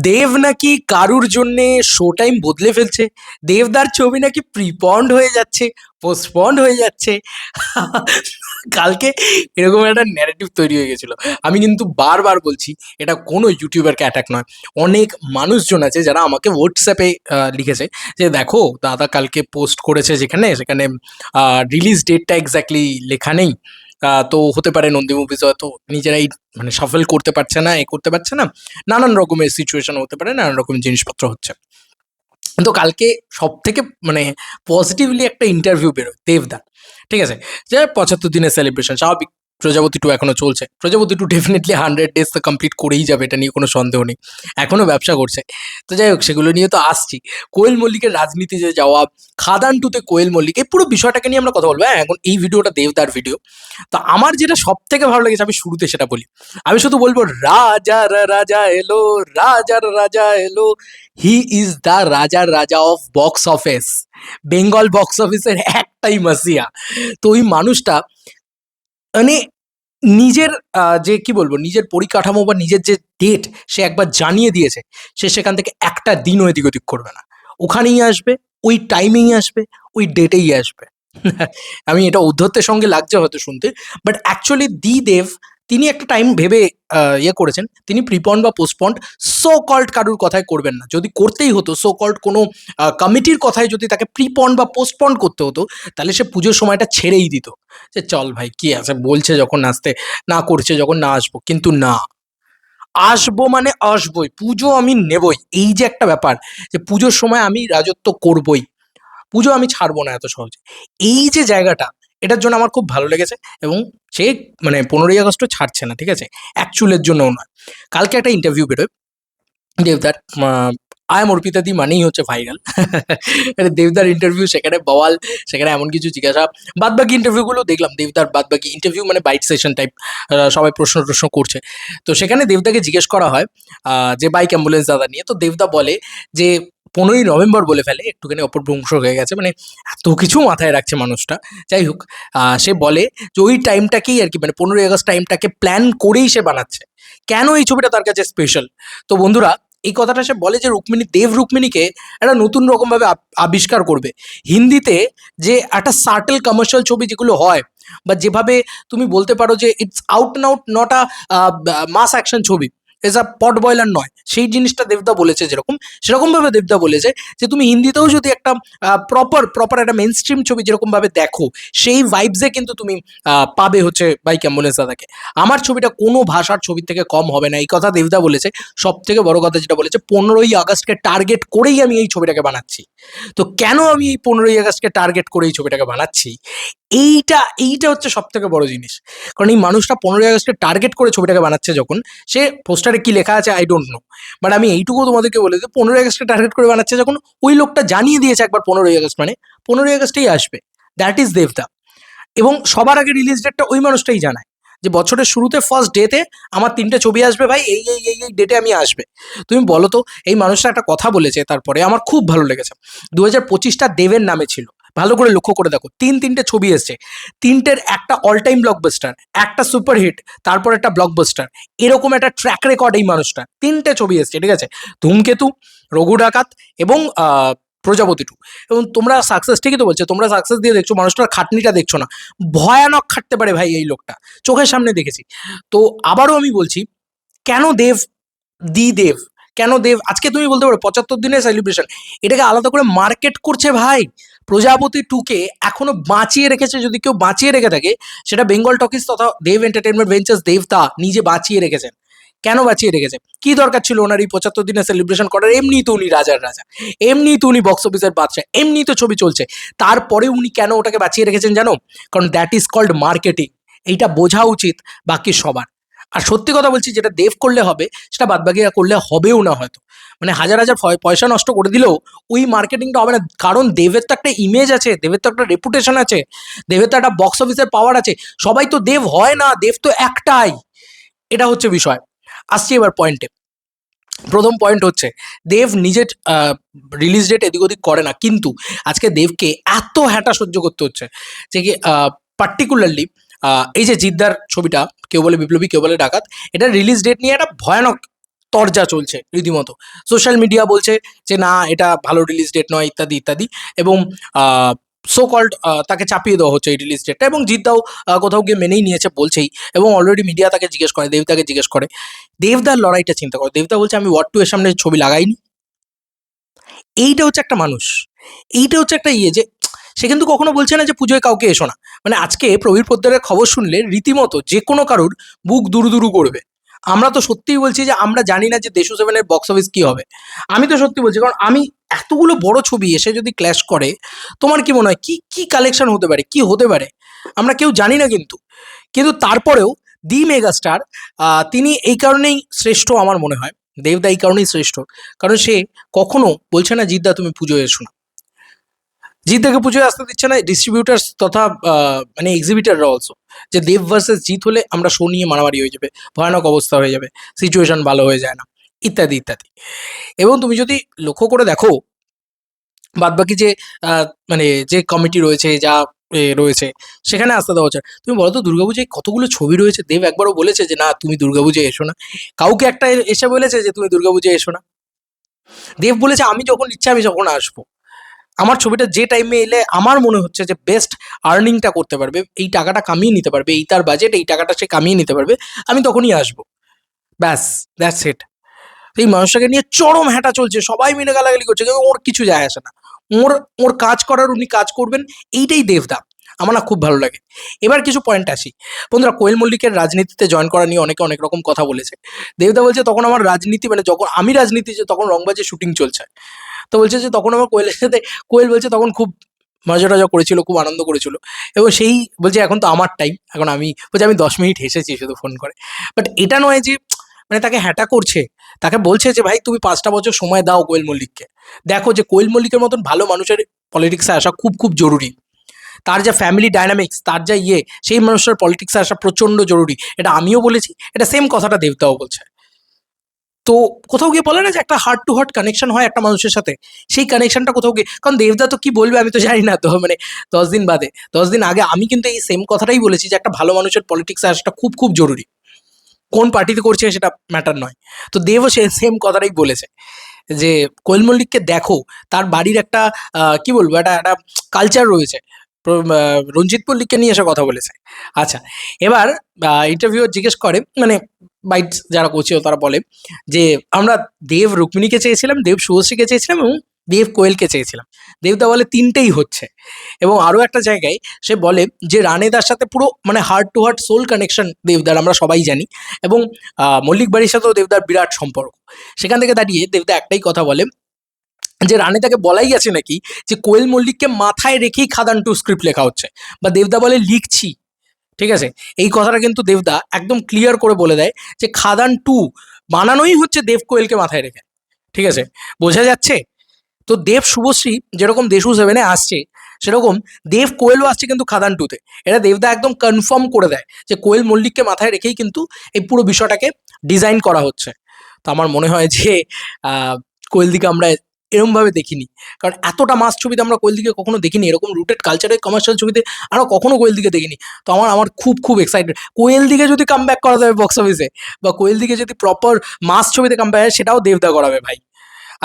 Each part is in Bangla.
দেব নাকি কারুর জন্যে শো টাইম বদলে ফেলছে। দেবদার ছবি নাকি প্রিপন্ড হয়ে যাচ্ছে, পোস্টপন্ড হয়ে যাচ্ছে। কালকে এরকম একটা ন্যারেটিভ তৈরি হয়ে গেছিল। আমি কিন্তু বারবার বলছি, এটা কোনো ইউটিউবারকে অ্যাটাক নয়। অনেক মানুষজন আছে যারা আমাকে হোয়াটসঅ্যাপে লিখেছে যে দেখো দাদা কালকে পোস্ট করেছে যেখানে সেখানে রিলিজ ডেটটা এক্স্যাক্টলি লেখা নেই। তো হতে পারে নন্দী মুভিজ হয়তো নিজেরাই মানে সফল করতে পারছে না, এ করতে পারছে না, নানান রকমের সিচুয়েশন হতে পারে, নানান রকমের জিনিসপত্র হচ্ছে। তো কালকে সব থেকে মানে পজিটিভলি একটা ইন্টারভিউ বেরোয় দেবদা, ঠিক আছে, যে 75 দিনের সেলিব্রেশন স্বাভাবিক। প্রজাপতি টু এখনো চলছে, প্রজাপতি টু ডেফিনেটলি 100 ডেজ তো কমপ্লিট করেই যাবে, এটা নিয়ে কোনো সন্দেহ নেই, এখনো ব্যবসা করছে। তো যাই হোক, সেগুলো নিয়ে তো আসছি। কোয়েল মল্লিকের রাজনীতিতে যাওয়া, খাদান টুতে কোয়েল মল্লিক, এই পুরো বিষয়টাকে নিয়ে আমরা কথা বলবো। হ্যাঁ, এখন এই ভিডিওটা দেবদার ভিডিও। তো আমার যেটা সব থেকে ভালো লেগেছে, আমি শুরুতে সেটা বলি। আমি শুধু বলবো রাজার রাজা এলো, রাজার রাজা এলো, হি ইজ দ্য রাজার রাজা of box office. Bengal box অফিসের একটাই মাসিয়া। তো ওই মানুষটা মানে নিজের যে কি বলবো, নিজের পরিকাঠামো বা নিজের যে ডেট সে একবার জানিয়ে দিয়েছে, সে সেখান থেকে একটা দিনও এদিক ওদিক করবে না। ওখানেই আসবে, ওই টাইমেই আসবে, ওই ডেটেই আসবে। আমি এটা ঔদ্ধত্যের সঙ্গে লাগছে হয়তো শুনতে, বাট অ্যাকচুয়ালি দি দেব তিনি একটা টাইম ভেবে ইয়ে করেছেন। তিনি প্রিপন্ড বা পোস্টপন্ড সো কল্ড কারুর কথায় করবেন না। যদি করতেই হতো, সো কল্ড কোনো কমিটির কথায় যদি তাকে প্রিপন্ড বা পোস্টপন্ড করতে হতো, তাহলে সে পুজোর সময়টা ছেড়েই দিত, যে চল ভাই কি আছে, বলছে যখন আসতে, না করছে যখন, না আসবো। কিন্তু না, আসবো মানে আসবোই, পুজো আমি নেবই। এই যে একটা ব্যাপার, যে পুজোর সময় আমি রাজত্ব করবই, পুজো আমি ছাড়বো না এত সহজে, এই যে জায়গাটা, এটার জন্য আমার খুব ভালো লেগেছে। এবং সে মানে 15ই আগস্টও ছাড়ছে না, ঠিক আছে, এক চুলের জন্যও নয়। কালকে একটা ইন্টারভিউ বেরোয় দেবদার, আয় এম অর্পিতা দি মানেই হচ্ছে ভাইরাল। দেবদার ইন্টারভিউ, সেখানে বওয়াল, সেখানে এমন কিছু জিজ্ঞাসা। বাদবাকি ইন্টারভিউগুলো দেখলাম, দেবদার বাদবাকি ইন্টারভিউ মানে বাইট সেশন টাইপ, সবাই প্রশ্ন টশ্ন করছে। তো সেখানে দেবদাকে জিজ্ঞেস করা হয় যে বাইক অ্যাম্বুলেন্স দাদা নিয়ে। তো দেবদা বলে যে 15ই নভেম্বর বলে ফেলে, একটুখানি অপভ্রংশ হয়ে গেছে, মানে এত কিছু মাথায় রাখছে মানুষটা। যাই হোক, সে বলে যে ওই টাইমটাকেই আর কি, মানে 15ই আগস্ট টাইমটাকে প্ল্যান করেই সে বানাচ্ছে। কেন এই ছবিটা তার কাছে স্পেশাল? তো বন্ধুরা, এই কথাটা সে বলে যে রুক্মিণী, দেব রুক্মিণীকে একটা নতুন রকমভাবে আবিষ্কার করবে। হিন্দিতে যে একটা সার্টেল কমার্শিয়াল ছবি যেগুলো হয়, বা যেভাবে তুমি বলতে পারো যে it's out and out not a mass action ছবি, এজ আ পট বয়লার নয়, সেই জিনিসটা দেবদা বলেছে যেরকম, সেরকমভাবে দেবদা বলেছে যে তুমি হিন্দিতেও যদি একটা প্রপার প্রপার একটা মেন স্ট্রিম ছবি যেরকমভাবে দেখো, সেই ভাইবসে কিন্তু তুমি পাবে হচ্ছে বাইক অ্যাম্বুলেন্স দাদাকে। আমার ছবিটা কোনো ভাষার ছবির থেকে কম হবে না, এই কথা দেবদা বলেছে। সব থেকে বড় কথা যেটা বলেছে, 15ই আগস্টকে টার্গেট করেই আমি এই ছবিটাকে বানাচ্ছি। তো কেন আমি এই 15ই আগস্টকে টার্গেট করে এই ছবিটাকে বানাচ্ছি, এইটা এইটা হচ্ছে সব থেকে বড় জিনিস। কারণ এই মানুষটা 15ই আগস্টকে টার্গেট করে ছবিটাকে বানাচ্ছে যখন, সে পোস্টারে কি লেখা আছে আই ডোন্ট নো, বাট আমি এইটুকু তোমাদেরকে বলে দিই, 15ই আগস্টকে টার্গেট করে বানাচ্ছে যখন, ওই লোকটা জানিয়ে দিয়েছে একবার 15ই আগস্ট মানে 15ই আগস্টেই আসবে। দ্যাট ইজ দেবদা। এবং সবার আগে রিলিজ ডেটটা ওই মানুষটাই জানায়, যে বছরের শুরুতে ফার্স্ট ডেতে আমার 3টে ছবি আসবে ভাই, এই ডেটে আমি আসবে। তুমি বলো তো, এই মানুষটা একটা কথা বলেছে তারপরে, আমার খুব ভালো লেগেছে। 2025টা দেবের নামে ছিল। ভালো করে লক্ষ্য করে দেখো, 3টে ছবি এসছে, 3টের একটা অল টাইম ব্লকবাস্টার, একটা সুপারহিট, তারপর একটা ব্লকবাস্টার। এরকম একটা ট্র্যাক রেকর্ড এই মানুষটা, 3টে ছবি এসছে, ঠিক আছে, ধূমকেতু, রঘু ডাকাত এবং প্রজাপতি টু। এবং তোমরা সাকসেস, ঠিকই তো বলছে, তোমরা সাকসেস দিয়ে দেখছো, মানুষটার খাটনিটা দেখছো না। ভয়ানক খাটতে পারে ভাই এই লোকটা, চোখের সামনে দেখেছি। তো আবারও আমি বলছি, কেন দেব, দি দেব, কেন দেব আজকে তুমি বলতে পারো 75 দিনের সেলিব্রেশন, এটাকে আলাদা করে মার্কেট করছে ভাই। প্রজাপতি টুকে এখনো বাঁচিয়ে রেখেছে, যদি কেউ বাঁচিয়ে রেখে থাকে, সেটা বেঙ্গল টকিজ তথা দেব এন্টারটেনমেন্ট ভেঞ্চার্স, দেবতা নিজে বাঁচিয়ে রেখেছেন। কেন বাঁচিয়ে রেখেছে, কি দরকার ছিল ওনার এই 75 দিনের সেলিব্রেশন করার? এমনিই তো উনি রাজার রাজা, এমনিই তো উনি বক্স অফিসের বাদশা, এমনিই তো ছবি চলছে, তারপরে উনি কেন ওটাকে বাঁচিয়ে রেখেছেন জানো? কারণ দ্যাট ইজ কল্ড মার্কেটিং। এইটা বোঝা উচিত বাকি সবার। আর সত্যি কথা বলছি, যেটা দেব করলে হবে, সেটা বাদবাকিরা করলে হবেও না হয়তো। মানে হাজার হাজার পয়সা নষ্ট করে দিলেও ওই মার্কেটিংটা হবে না। কারণ দেবের তো একটা ইমেজ আছে, দেবের তো একটা রেপুটেশন আছে, দেবের তো একটা বক্স অফিসের পাওয়ার আছে। সবাই তো দেব হয় না, দেব তো একটাই। এটা হচ্ছে বিষয়। আসছি এবার পয়েন্টে। প্রথম পয়েন্ট হচ্ছে, দেব নিজের রিলিজ ডেট এদিক ওদিক করে না, কিন্তু আজকে দেবকে এত হ্যাটা সহ্য করতে হচ্ছে যে কি, পার্টিকুলারলি এই যে জিদ্দার ছবিটা, কেউ বলে বিপ্লবী, কেউ বলে ডাকাত, এটা রিলিজ ডেট নিয়ে একটা ভয়ানক তরজা চলছে রীতিমতো। সোশ্যাল মিডিয়া বলছে যে না এটা ভালো রিলিজ ডেট নয় ইত্যাদি ইত্যাদি, এবং সো কল্ড তাকে চাপিয়ে দেওয়া হচ্ছে এই রিলিজ ডেটটা, এবং জিদ্দাও কোথাও গিয়ে মেনেই নিয়েছে বলছেই, এবং অলরেডি মিডিয়া তাকে জিজ্ঞেস করে, দেবদাকে জিজ্ঞেস করে, দেবদার লড়াইটা চিন্তা করো, দেবদা বলছে আমি ওয়ার টু এর সামনে ছবি লাগাইনি। এইটা হচ্ছে একটা মানুষ, এইটা হচ্ছে একটা ইয়ে যে সে কিন্তু কখনো বলছে না যে পুজোয় কাউকে এসো না। মানে আজকে প্রবীর পোদ্দারের খবর শুনলে রীতিমতো যে কোনো কারুর বুক দুরু দুরু করবে। আমরা তো সত্যিই বলছি যে আমরা জানি না যে দেশু সেভেনের বক্স অফিস কি হবে। আমি তো সত্যি বলছি, কারণ আমি এতগুলো বড় ছবি এসে যদি ক্ল্যাশ করে, তোমার কি মনে হয় কি কি কালেকশন হতে পারে, কি হতে পারে, আমরা কেউ জানি না। কিন্তু কিন্তু তারপরেও দি মেগাস্টার তিনি এই কারণেই শ্রেষ্ঠ আমার মনে হয়, দেবদা এই কারণেই শ্রেষ্ঠ, কারণ সে কখনো বলছে না জিদ্দা তুমি পুজোয় এসো না। জিদ্দাকে পুজোয় আসতে দিচ্ছে না ডিস্ট্রিবিউটার্স তথা মানে এক্সিবিটাররা অলসো, যে দেব ভার্সেস জিত হলে আমরা শো নিয়ে মারামারি হয়ে যাবে, ভয়ানক অবস্থা হয়ে যাবে, সিচুয়েশন ভালো হয়ে যায় না, ইত্যাদি ইত্যাদি। এবং তুমি যদি লক্ষ্য করে দেখো বাদবাকি যে মানে যে কমিটি রয়েছে, যা রয়েছে, সেখানে আসতে দেওয়া হচ্ছে। তুমি বলো তো দুর্গাপূজায় কতগুলো ছবি রয়েছে, দেব একবারও বলেছে যে না তুমি দুর্গাপূজায় এসো না? কাউকে একটা এসে বলেছে যে তুমি দুর্গাপূজায় এসো না? দেব বলেছে আমি যখন ইচ্ছা আমি যখন আসবো, আমার ছবিটা যে টাইমে এলে আমার মনে হচ্ছে যে বেস্ট আর্নিংটা করতে পারবে, এই টাকাটা কামিয়ে নিতে পারবে, এই তার বাজেট, এই টাকাটা সে কামিয়ে নিতে পারবে, আমি তখনই আসবো। ব্যাস, দ্যাটস ইট। এই মানুষটাকে নিয়ে চরম হ্যাঁটা চলছে, সবাই মিলে গালাগালি করছে, কিন্তু ওর কিছু যায় আসে না। ওর ওর কাজ করার উনি কাজ করবেন, এইটাই দেবদা। আমার না খুব ভালো লাগে। এবার কিছু পয়েন্ট আসি। বন্ধুরা, কোয়েল মল্লিকের রাজনীতিতে জয়েন করা নিয়ে অনেকে অনেক রকম কথা বলেছে। দেবদা বলছে তখন আমার রাজনীতি মানে যখন আমি রাজনীতি যে তখন রংবাজের শুটিং চলছে, তো বলছে যে তখন আমার কোয়েলের সাথে, কোয়েল বলছে তখন খুব মজা টজা করেছিল, খুব আনন্দ করেছিল, এবং সেই বলছে এখন তো আমার টাইম, এখন আমি বলছে আমি 10 মিনিট হেসেছি শুধু ফোন করে। বাট এটা নয় যে মানে তাকে হ্যাটা করছে, তাকে বলছে যে ভাই তুমি 5টা বছর সময় দাও কোয়েল মল্লিককে, দেখো যে কোয়েল মল্লিকের মতন ভালো মানুষের পলিটিক্সে আসা খুব খুব জরুরি, তার যা ফ্যামিলি ডাইনামিক্স, তার যা ইয়ে, সেই মানুষের পলিটিক্সে আসা প্রচণ্ড জরুরি। এটা আমিও বলেছি, এটা সেম কথাটা দেবতাও বলছে। তো কোথাও গিয়ে বলে না যে একটা হার্ট টু হার্ট কানেকশন হয় একটা মানুষের সাথে, সেই কানেকশনটা কোথাও গিয়ে, কারণ দেবদা তো কি বলবে আমি তো জানি না, তো মানে 10 দিন বাদে, 10 দিন আগে আমি কিন্তু এই সেম কথাটাই বলেছি যে একটা ভালো মানুষের পলিটিক্সে আসাটা খুব খুব জরুরি, কোন পার্টিতে করছে সেটা ম্যাটার নয়। তো দেবও সে সেম কথাটাই বলেছে যে কোয়েল মল্লিককে দেখো, তার বাড়ির একটা কি বলবো, একটা একটা কালচার রয়েছে। রঞ্জিত মল্লিককে নিয়ে এসে কথা বলেছে। আচ্ছা, এবার ইন্টারভিউ জিজ্ঞেস করে, মানে বাইট যারা করছিল তারা বলে যে আমরা দেব রুক্মিণীকে চেয়েছিলাম, দেব শুভশ্রীকে চেয়েছিলাম, এবং দেব কোয়েলকে চেয়েছিলাম। দেবদা বলে তিনটেই হচ্ছে। এবং আরও একটা জায়গায় সে বলে যে রানেদার সাথে পুরো মানে heart to heart soul connection দেবদার, আমরা সবাই জানি, এবং মল্লিক বাড়ির সাথেও দেবদার বিরাট সম্পর্ক। সেখান থেকে দাঁড়িয়ে দেবদা একটাই কথা বলে যে রানেদাকে বলাই গেছে নাকি যে কোয়েল মল্লিককে মাথায় রেখেই খাদান টু স্ক্রিপ্ট লেখা হচ্ছে, বা দেবদা বলে লিখছি, ঠিক আছে? এই কথাটা কিন্তু দেবদা একদম ক্লিয়ার করে বলে দেয় যে খাদান টু বানানোই হচ্ছে দেব কোয়েলকে মাথায় রেখে, ঠিক আছে? বোঝা যাচ্ছে? তো দেব শুভশ্রী যেরকম দেশু সেভেনে আসছে, সেরকম দেব কোয়েলও আসছে কিন্তু খাদান টুতে। এটা দেবদা একদম কনফার্ম করে দেয় যে কোয়েল মল্লিককে মাথায় রেখেই কিন্তু এই পুরো বিষয়টাকে ডিজাইন করা হচ্ছে। তো আমার মনে হয় যে কোয়েল দিকে আমরা এরমভাবে দেখিনি, কারণ এতটা মাস ছবিতে আমরা কোয়েল দিকে কখনো দেখিনি, এরকম রুটেড কালচারের কমার্শিয়াল ছবিতে আমরা কখনো কোয়েল দিকে দেখিনি। তো আমার আমার খুব খুব এক্সাইটেড কোয়েল দিকে যদি কাম ব্যাক করা যাবে বক্স অফিসে, বা কোয়েল দিকে যদি প্রপার মাস ছবিতে কাম ব্যাক হয়, সেটাও দেবদা করাবে ভাই।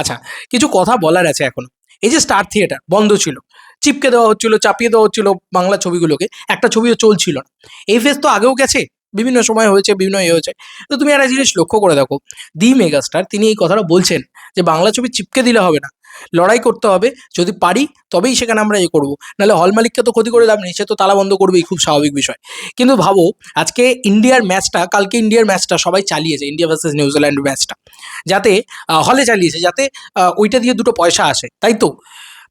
আচ্ছা, কিছু কথা বলার আছে এখন। এই যে স্টার থিয়েটার বন্ধ ছিল, চিপকে দেওয়া হচ্ছিল, চাপিয়ে দেওয়া হচ্ছিল বাংলা ছবিগুলোকে, একটা ছবিও চলছিল না। এই ফেজ তো আগেও গেছে, বিভিন্ন সময় হয়েছে, বিভিন্ন হয়েছে। তো তুমি একটা জিনিস লক্ষ্য করে দেখো, দি মেগাস্টার তিনি এই কথাটা বলছেন যে বাংলা ছবি চিপকে দিলে হবে না, লড়াই করতে হবে, যদি পারি তবেই সেখানে আমরা এ করবো, নাহলে হল মালিককে তো ক্ষতি করে লাভ নেই, সে তো তালা বন্ধ করবেই, খুব স্বাভাবিক বিষয়। কিন্তু ভাবো আজকে ইন্ডিয়ার ম্যাচটা, কালকে ইন্ডিয়ার ম্যাচটা সবাই চালিয়েছে, ইন্ডিয়া ভার্সেস নিউজিল্যান্ড ম্যাচটা, যাতে হলে চালিয়েছে, যাতে ওইটা দিয়ে দুটো পয়সা আসে, তাই তো?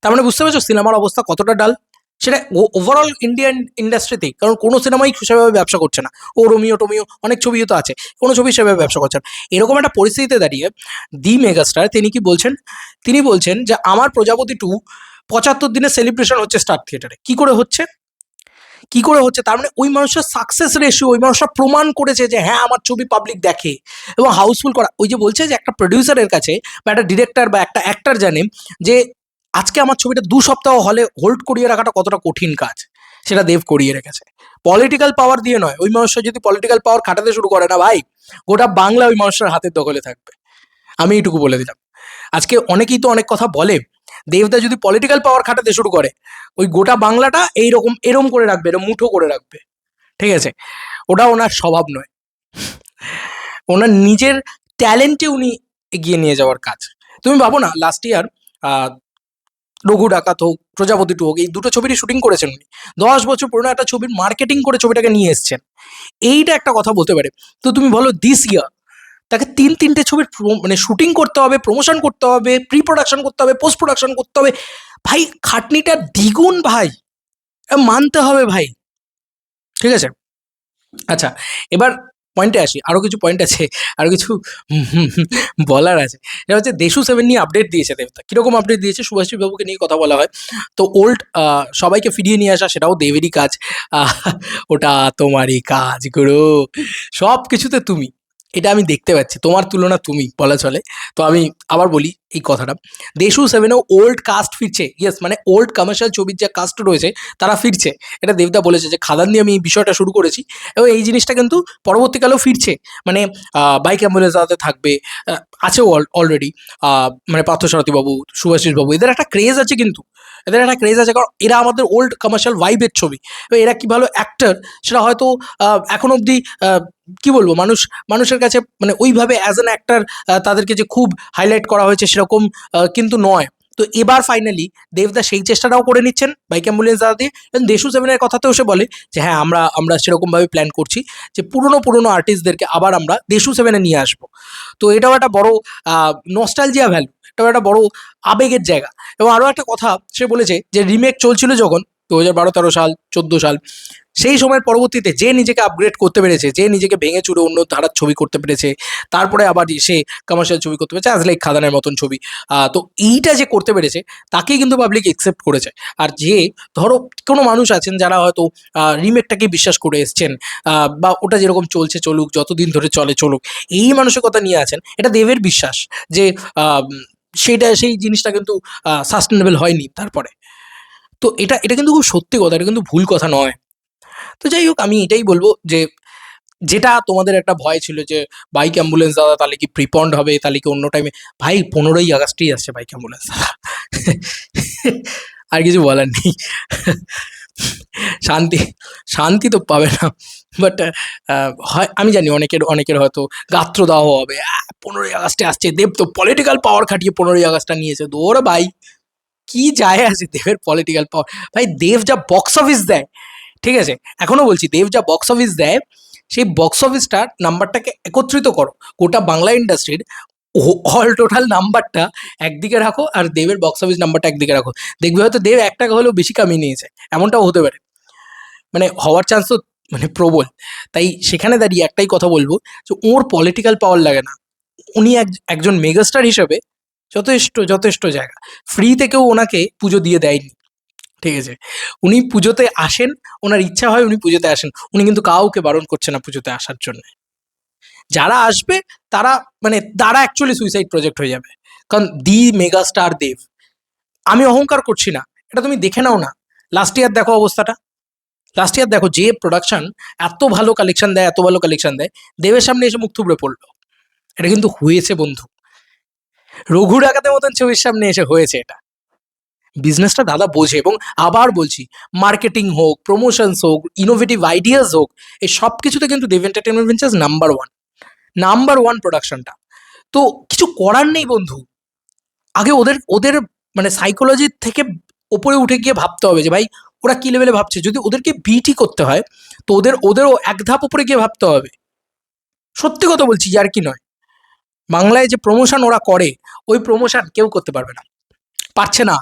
তার মানে বুঝতে পারছো সিনেমার অবস্থা কতটা ডাল, সেটা ওভারঅল ইন্ডিয়ান ইন্ডাস্ট্রিতেই, কারণ কোনো সিনেমাই সেভাবে ব্যবসা করছে না। ও রোমিও টোমিও অনেক ছবিও তো আছে, কোনো ছবি সেভাবে ব্যবসা করছে না। এরকম একটা পরিস্থিতিতে দাঁড়িয়ে দি মেগাস্টার তিনি কি বলছেন, তিনি বলছেন যে আমার প্রজাপতি 2 75 দিনের সেলিব্রেশন হচ্ছে স্টার থিয়েটারে। কি করে হচ্ছে, কি করে হচ্ছে? তার মানে ওই মানুষের সাকসেস রেশিও, ওই মানুষটা প্রমাণ করেছে যে হ্যাঁ আমার ছবি পাবলিক দেখে, এবং হাউসফুল করা। ওই যে বলছে যে একটা প্রডিউসারের কাছে বা একটা ডিরেক্টর বা একটা অ্যাক্টর জানে যে আজকে আমার ছবিটা 2 সপ্তাহ হলে হোল্ড করিয়ে রাখাটা কতটা কঠিন কাজ, সেটা দেব করিয়ে রেখেছে। পলিটিক্যাল পাওয়ার দিয়ে নয়, ওই মানুষটা যদি পলিটিক্যাল পাওয়ার খাটাতে শুরু করে না ভাই, গোটা বাংলা ওই মানুষটার হাতের দখলে থাকবে। আমি এইটুকু বলে দিলাম। আজকে অনেকেই তো অনেক কথা বলে, দেবদা যদি পলিটিক্যাল পাওয়ার খাটাতে শুরু করে, ওই গোটা বাংলাটা এইরকম এরম করে রাখবে, এরম মুঠো করে রাখবে। ঠিক আছে? ওটা ওনার স্বভাব নয়। ওনার নিজের ট্যালেন্টে উনি এগিয়ে নিয়ে যাওয়ার কাজ। তুমি ভাবো না, লাস্ট ইয়ার রঘু ডাকাত হোক, প্রজাপতি টু হোক, এই দুটো ছবিরই শুটিং করেছেন উনি। 10 বছর পুরোনো একটা ছবির মার্কেটিং করে ছবিটাকে নিয়ে এসছেন। এইটা একটা কথা বলতে পারে। তো তুমি বলো দিস ইয়ার তাকে তিনটে ছবির মানে শুটিং করতে হবে, প্রমোশন করতে হবে, প্রি প্রোডাকশন করতে হবে, পোস্ট প্রোডাকশন করতে হবে। ভাই খাটনিটা দ্বিগুণ ভাই। মানতে হবে ভাই। ঠিক আছে? আচ্ছা, এবার পয়েন্টে আসি। আরো কিছু পয়েন্ট আছে, আরো কিছু বলার আছে। এটা হচ্ছে দেশু 7 নিয়ে আপডেট দিয়েছে দেবদা। কিরকম আপডেট দিয়েছে? শুভাশ্রী বাবুকে নিয়ে কথা বলা হয়। তো ওল্ড সবাইকে ফিরিয়ে নিয়ে আসা সেটাও দেবেরই কাজ। আহ, ওটা তোমারই কাজ গুরু। সব কিছুতে তুমি। এটা আমি দেখতে পাচ্ছি। তোমার তুলনা তুমি বলা চলে। তো আমি আবার বলি এই কথাটা। দেশু 7-এও ওল্ড কাস্ট ফিরছে। ইয়েস, মানে ওল্ড কমার্শিয়াল ছবির যে কাস্ট রয়েছে তারা ফিরছে। এটা দেবদা বলেছে যে খাদান দিয়ে আমি এই বিষয়টা শুরু করেছি এবং এই জিনিসটা কিন্তু পরবর্তীকালেও ফিরছে। মানে বাইক অ্যাম্বুলেন্স দাদাতে থাকবে, আছেও অলরেডি। মানে পার্থসারথী বাবু, শুভাশিস বাবু, এদের একটা ক্রেজ আছে কিন্তু। এদের একটা ক্রেজ আছে কারণ এরা আমাদের ওল্ড কমার্শিয়াল ভাইবের ছবি। এবার এরা কি ভালো অ্যাক্টর সেটা হয়তো এখন অবধি কি বলবো, মানুষের কাছে মানে ওইভাবে অ্যাজ অ্যান অ্যাক্টর তাদেরকে যে খুব হাইলাইট করা হয়েছে সেরকম কিন্তু নয়। তো এবার ফাইনালি দেবদা সেই চেষ্টাটাও করে নিচ্ছেন বাইক অ্যাম্বুলেন্স দাদা দিয়ে। এবং দেশু 7-এর কথাতেও সে বলে যে হ্যাঁ, আমরা সেরকমভাবে প্ল্যান করছি যে পুরনো আর্টিস্টদেরকে আবার আমরা দেশু 7-এ নিয়ে আসবো। তো এটাও একটা বড় নস্টালজিয়া ভ্যালু, এটাও একটা বড় আবেগের জায়গা। এবং আরও একটা কথা সে বলেছে যে রিমেক চলছিল যখন 2012-13 সাল, 14 সাল, সেই সময়ের পরবর্তীতে যে নিজেকে আপগ্রেড করতে পেরেছে, যে নিজেকে ভেঙে চুরে অন্য ধারার ছবি করতে পেরেছে, তারপরে আবার সে কমার্শিয়াল ছবি করতে পেরেছে, অ্যাজ লাইক খাদানের মতন ছবি। তো এইটা যে করতে পেরেছে তাকেই কিন্তু পাবলিক একসেপ্ট করেছে। আর যে ধরো কোনো মানুষ আছেন যারা হয়তো রিমেকটাকে বিশ্বাস করে এসছেন, বা ওটা যেরকম চলছে চলুক, যতদিন ধরে চলে চলুক, এই মানসিকতা নিয়ে আছেন, এটা দেবের বিশ্বাস যে সেই জিনিসটা কিন্তু সাস্টেনেবল হয়নি তারপরে। তো এটা কিন্তু খুব সত্যি কথা, এটা কিন্তু ভুল কথা নয়। তো যাই হোক, আমি এটাই বলবো যে যেটা তোমাদের একটা ভয় ছিল যে বাইক অ্যাম্বুলেন্স দাদা তাহলে কি প্রিপন্ড হবে, তাহলে কি অন্য টাইমে, ভাই 15ই আগস্টেই আসছে বাইক অ্যাম্বুলেন্স দাদা। আর কিছু বলার নেই। শান্তি শান্তি তো পাবে না, বাট হয় আমি জানি অনেকের হয়তো গাত্রদাহ হবে। 15ই আগস্টে আসছে, দেব তো পলিটিক্যাল পাওয়ার খাটিয়ে 15ই আগস্টটা নিয়েছে। দৌড় ভাই, কি যায় আছে দেবের পলিটিক্যাল পাওয়ার? ভাই দেব যা বক্স অফিস দেয়, ঠিক আছে, এখনো বলছি, দেব যা বক্স অফিস দেয়, সেই বক্স অফিসটার নাম্বারটাকে একত্রিত করো। গোটা বাংলা ইন্ডাস্ট্রির অল টোটাল নাম্বারটা একদিকে রাখো আর দেবের বক্স অফিস নাম্বারটা একদিকে রাখো। দেখবে হয়তো দেব 1 টাকা হলেও বেশি কামিয়ে নিয়েছে, এমনটাও হতে পারে। মানে হওয়ার চান্স তো মানে প্রবল। তাই সেখানে দাঁড়িয়ে একটাই কথা বলবো যে ওর পলিটিক্যাল পাওয়ার লাগে না। উনি একজন মেগাস্টার হিসেবে যথেষ্ট জায়গা। ফ্রিতে কেউ ওনাকে পুজো দিয়ে দেয়নি। ঠিক আছে? উনি পুজোতে আসেন, ওনার ইচ্ছা হয় উনি পুজোতে আসেন। উনি কিন্তু কাউকে বারণ করছে না পুজোতে আসার জন্যে। যারা আসবে তারা মানে তারা অ্যাকচুয়ালি সুইসাইড প্রজেক্ট হয়ে যাবে। কারণ দি মেগাস্টার দেব। আমি অহংকার করছি না। এটা তুমি দেখে নাও না। লাস্ট ইয়ার দেখো অবস্থাটা। লাস্ট ইয়ার দেখো যে প্রোডাকশন এত ভালো কালেকশন দেয়, এত ভালো কালেকশন দেয়, দেবের সামনে এসে মুখ থুবড়ে পড়লো। এটা কিন্তু হয়েছে বন্ধু। রঘু ডাকাতের মতন ছবির সামনে এসে হয়েছে এটা। বিজনেসটা দাদা বোঝে। এবং আবার বলছি, মার্কেটিং হোক, প্রমোশনস হোক, ইনোভেটিভ আইডিয়াস হোক, এই সব কিছুতে কিন্তু দেব এন্টারটেনমেন্ট ভেঞ্চার্স নাম্বার ওয়ান প্রোডাকশনটা। তো কিছু করার নেই বন্ধু। আগে ওদের ওদের মানে সাইকোলজি থেকে ওপরে উঠে গিয়ে ভাবতে হবে যে ভাই ওরা কি লেভেলে ভাবছে। যদি ওদেরকে বিটি করতে হয় তো ওদেরও এক ধাপ উপরে গিয়ে ভাবতে হবে। সত্যি কথা বলছি, আর কি নয়। বাংলায় যে প্রমোশন ওরা করে, ওই প্রমোশন কেউ করতে পারবে না, পারছে না।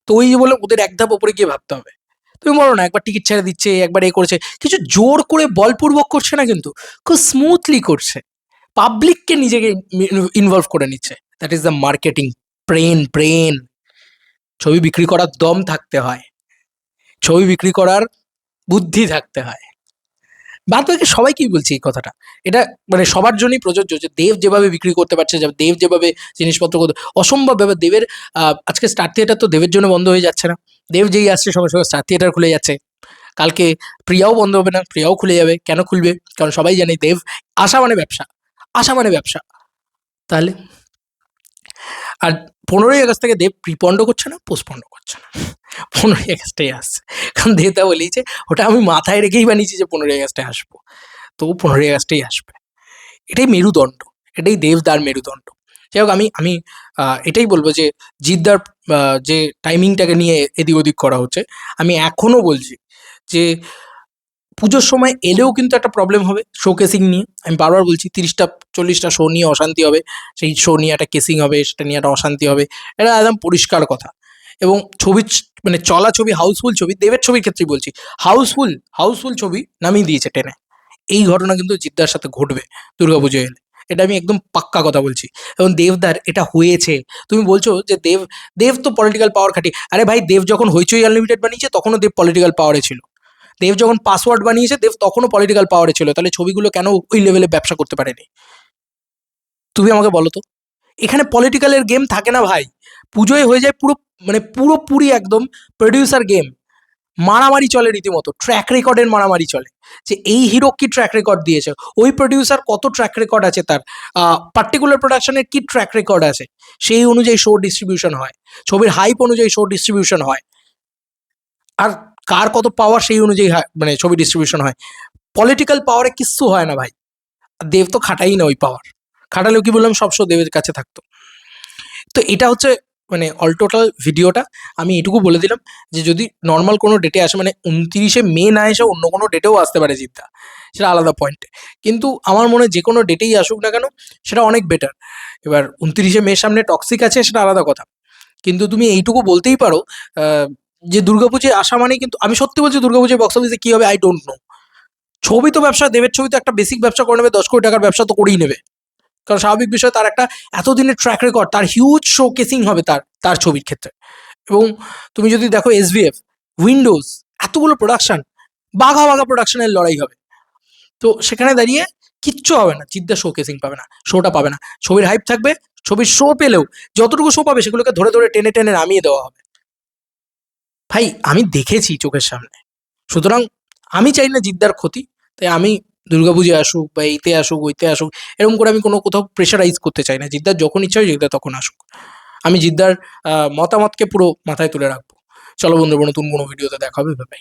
তো ওই যে বলে ওদের এক ধাপ উপরে গিয়ে ভাবতে হবে। তুমি বলো না, একবার টিকিট ছেড়ে দিচ্ছে, একবার এ করেছে, কিছু জোর করে বলপূর্বক করছে না কিন্তু, খুব স্মুথলি করছে। পাবলিককে নিজেকে ইনভলভ করে নিচ্ছে। That is the marketing brain. ছবি বিক্রি করার দম থাকতে হয়, ছবি বিক্রি করার বুদ্ধি থাকতে হয়। বাদ বাকি সবাইকেই বলছি এই কথাটা। এটা মানে সবার জন্যই প্রযোজ্য যে দেব যেভাবে বিক্রি করতে পারছে, দেব যেভাবে জিনিসপত্র করতে, অসম্ভব ব্যাপার। দেবের আজকে স্টার থিয়েটার তো দেবের জন্য বন্ধ হয়ে যাচ্ছে না। দেব যেই আসছে সঙ্গে সঙ্গে স্টার থিয়েটার খুলে যাচ্ছে। কালকে প্রিয়াও বন্ধ হবে না, প্রিয়াও খুলে যাবে। কেন খুলবে? কারণ সবাই জানে দেব। আশা মানে ব্যবসা, আশা মানে ব্যবসা। তাহলে আর 15ই আগস্ট থেকে দেব প্রিপন্ড করছে না, পোস্টপন্ড করছে না। 15ই আগস্টেই আসছে। কারণ দেবদা বলেইছে ওটা আমি মাথায় রেখেই বানিয়েছি যে 15ই আগস্টে আসবো। তো 15ই আগস্টেই আসবে। এটাই মেরুদণ্ড। এটাই দেবদার মেরুদণ্ড। যাই হোক আমি আমি এটাই বলব যে জিদ্দার যে টাইমিংটাকে নিয়ে এদিক ওদিক করা হচ্ছে, আমি এখনো বলছি যে পুজোর সময় এলেও কিন্তু একটা প্রবলেম হবে শো কেসিং নিয়ে। আমি বারবার বলছি 30টা 40টা শো নিয়ে অশান্তি হবে। সেই শো নিয়ে একটা কেসিং হবে, সেটা নিয়ে একটা অশান্তি হবে। এটা একদম পরিষ্কার কথা। এবং মানে চলা ছবি, হাউসফুল ছবি, দেবের ছবির ক্ষেত্রেই বলছি। হাউসফুল ছবি নামিয়ে দিয়েছে টেনে। এই ঘটনা কিন্তু জিদ্দার সাথে ঘটবে দুর্গাপুজোয় এলে। এটা আমি একদম পাক্কা কথা বলছি। এবং দেবদার এটা হয়েছে। তুমি বলছো যে দেব তো পলিটিক্যাল পাওয়ার খাটিয়ে, আরে ভাই দেব যখন হইচই আনলিমিটেড বানিয়েছে তখনও দেব পলিটিক্যাল পাওয়ারে ছিল। দেব যখন পাসওয়ার্ড বানিয়েছে দেব তখনও পলিটিক্যাল পাওয়ারে ছিল। তাহলে ছবিগুলো কেন ওই লেভেলে ব্যবসা করতে পারেনি? তুমি আমাকে বলো তো। এখানে পলিটিক্যালের গেম থাকে না ভাই। পুজোয় হয়ে যায় পুরো, মানে পুরোপুরি একদম প্রডিউসার গেম। মারামারি চলে রীতিমতো, ট্র্যাক রেকর্ডের মারামারি চলে। যে এই হিরো কি ট্র্যাক রেকর্ড দিয়েছে, ওই প্রডিউসার কত ট্র্যাক রেকর্ড আছে তার, পার্টিকুলার প্রোডাকশনের কি ট্র্যাক রেকর্ড আছে, সেই অনুযায়ী শো ডিস্ট্রিবিউশন হয়, ছবির হাইপ অনুযায়ী শো ডিস্ট্রিবিউশন হয়। আর কার কত পাওয়ার সেই অনুযায়ী মানে ছবি ডিস্ট্রিবিউশন হয়। পলিটিক্যাল পাওয়ারে কিচ্ছু হয় না ভাই। আর দেব তো খাটাই না ওই পাওয়ার। খাটালেও কি বললাম সব শো দেবের কাছে থাকতো। তো এটা হচ্ছে মানে অল টোটাল ভিডিওটা। আমি এটুকু বলে দিলাম যে যদি নর্মাল কোনো ডেটে আসে, মানে 29শে মে না এসে অন্য কোনো ডেটেও আসতে পারে জিদ্দা, সেটা আলাদা পয়েন্ট। কিন্তু আমার মনে হয় যে কোনো ডেটেই আসুক না কেন সেটা অনেক বেটার। এবার 29শে মের সামনে টক্সিক আছে সেটা আলাদা কথা। কিন্তু তুমি এইটুকু বলতেই পারো যে দুর্গাপুজোয় আসা মানেই, কিন্তু আমি সত্যি বলছি দুর্গাপুজোয় বক্স অফিসে কী হবে আই ডোন্ট নো। ছবি তো ব্যবসা, দেবের ছবি তো একটা বেসিক ব্যবসা করে নেবে, 10 কোটি টাকার ব্যবসা তো করেই নেবে। কারণ স্বাভাবিক বিষয়, তার একটা এতদিনের ট্র্যাক রেকর্ড, তার হিউজ শো কেসিং হবে তার ছবির ক্ষেত্রে। এবং তুমি যদি দেখো এসভিএফ, উইন্ডোজ, এতগুলো প্রোডাকশন, বাঘা বাঘা প্রোডাকশনের লড়াই হবে। তো সেখানে দাঁড়িয়ে কিচ্ছু হবে না, জিদ্দা শো কেসিং পাবে না, শোটা পাবে না। ছবির হাইপ থাকবে, ছবির শো পেলেও যতটুকু শো পাবে সেগুলোকে ধরে ধরে টেনে টেনে নামিয়ে দেওয়া হবে। ভাই আমি দেখেছি চোখের সামনে। সুতরাং আমি চাই না জিদ্দার ক্ষতি। তাই আমি দুর্গাপুজোয় আসুক বা এইতে আসুক ওইতে আসুক এরকম করে আমি কোনো কোথাও প্রেশারাইজ করতে চাই না। জিদ্দার যখন ইচ্ছা হয় জিদ্দা তখন আসুক। আমি জিদ্দার মতামতকে পুরো মাথায় তুলে রাখবো। চলো বন্ধুরা, নতুন কোনো ভিডিওতে দেখা হবে। বাই।